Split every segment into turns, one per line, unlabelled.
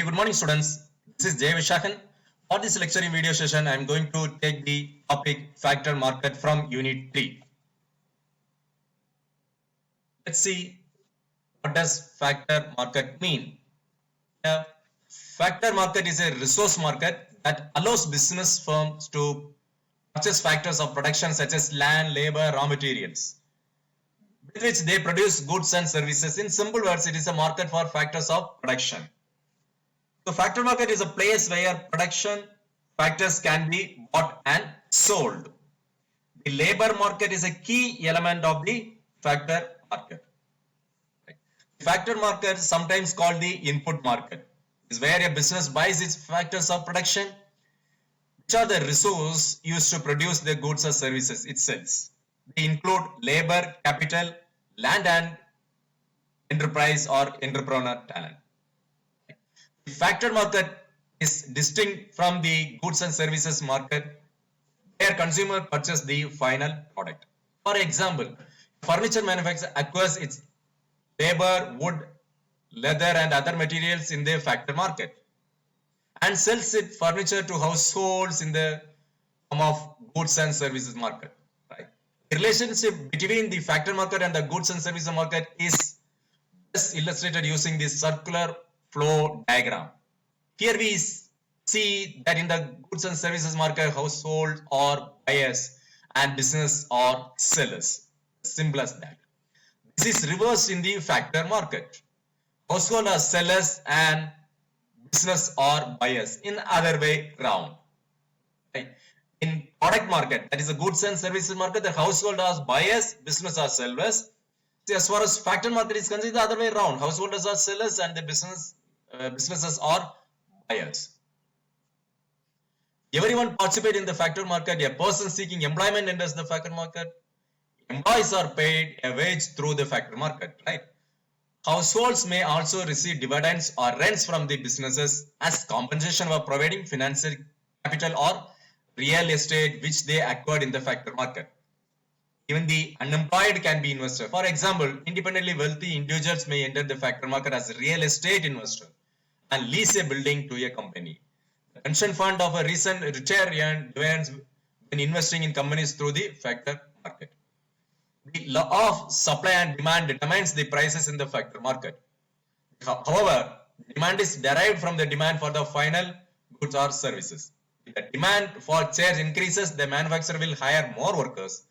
Very good morning, students. This is Jay Vishakhan. For this lecturing video session, I am going to take the topic factor market from Unit 3. Let's see what does factor market mean. A factor market is a resource market that allows business firms to purchase factors of production such as land, labor, raw materials, with which they produce goods and services. In simple words, it is a market for factors of production. So factor market is a place where production factors can be bought and sold. The labor market is a key element of the factor market. The factor market, sometimes called the input market, is where a business buys its factors of production, which are the resources used to produce the goods or services it sells. They include labor, capital, land, and enterprise or entrepreneur talent. The factor market is distinct from the goods and services market, where consumer purchase the final product. For example, furniture manufacturer acquires its labor, wood, leather, and other materials in the factor market and sells its furniture to households in the form of goods and services market. Right? The relationship between the factor market and the goods and services market is best illustrated using this circular flow diagram. Here we see that in the goods and services market, household or buyers and business or sellers. Simple as that. This is reversed in the factor market. Household are sellers and business or buyers. In other way round. Right? In product market, that is the goods and services market, the household are buyers, business are sellers. See, as far as factor market is concerned, the other way around. Householders are sellers and the businesses are buyers. Everyone participate in the factor market. A person seeking employment enters the factor market. Employees are paid a wage through the factor market, right? Households may also receive dividends or rents from the businesses as compensation for providing financial capital or real estate which they acquired in the factor market. Even the unemployed can be investor. For example, independently wealthy individuals may enter the factor market as a real estate investor and lease a building to a company. The pension fund of a recent retiree earns when investing in companies through the factor market. The law of supply and demand determines the prices in the factor market. However, demand is derived from the demand for the final goods or services. If the demand for chairs increases, the manufacturer will hire more workers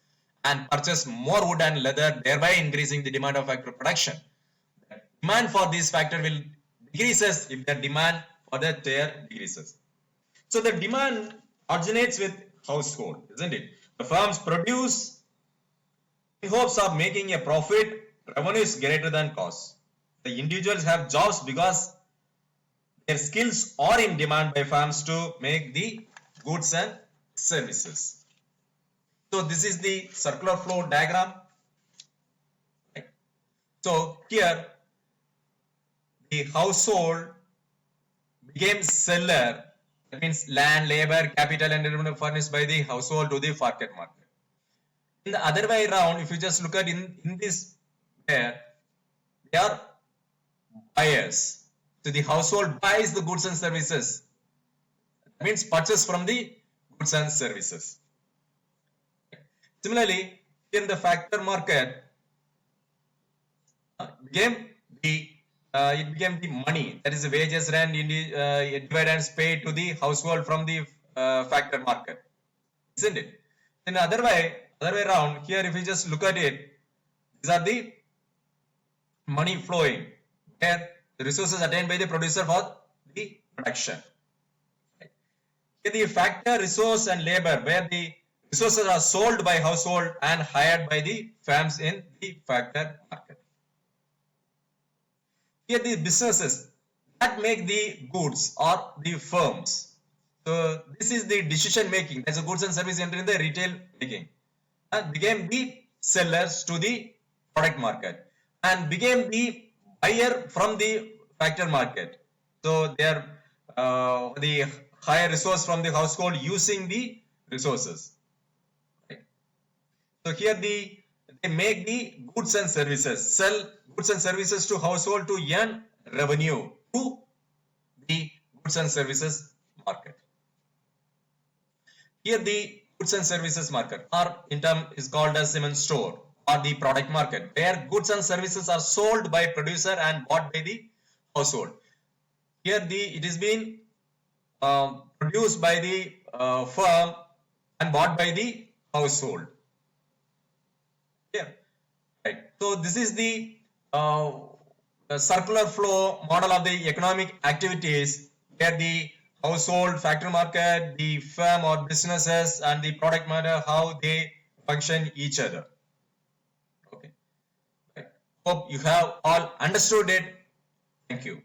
and purchase more wood and leather, thereby increasing the demand of factory production. The demand for this factor will decreases if the demand for the chair decreases. So the demand originates with household, isn't it? The firms produce in hopes of making a profit. Revenue is greater than cost. The individuals have jobs because their skills are in demand by firms to make the goods and services. So this is the circular flow diagram. Right. So here the household became seller. That means land, labor, capital, and revenue furnished by the household to the factor market. In the other way around, if you just look at in this pair, they are buyers. So the household buys the goods and services. That means purchase from the goods and services. Similarly, in the factor market, it became the money, that is the wages, rent, dividends paid to the household from the factor market, isn't it? In the other way around, here if you just look at it, these are the money flowing, where the resources attained by the producer for the production. Here the factor, resource, and labor, where the resources are sold by household and hired by the firms in the factor market. Here the businesses that make the goods or the firms. So this is the decision making. As a goods and service enter in the retail making and became the sellers to the product market and became the buyer from the factor market. So they are the higher resource from the household using the resources. Right. So here they make the goods and services, sell goods and services to household to earn revenue to the goods and services market. Here the goods and services market, or in term is called as cement store, or the product market, where goods and services are sold by producer and bought by the household. Here it is being produced by the firm and bought by the household. Here, right. So this is the circular flow model of the economic activities, where the household, factory market, the firm or businesses, and the product matter, how they function each other. Okay. Right. Hope you have all understood it. Thank you.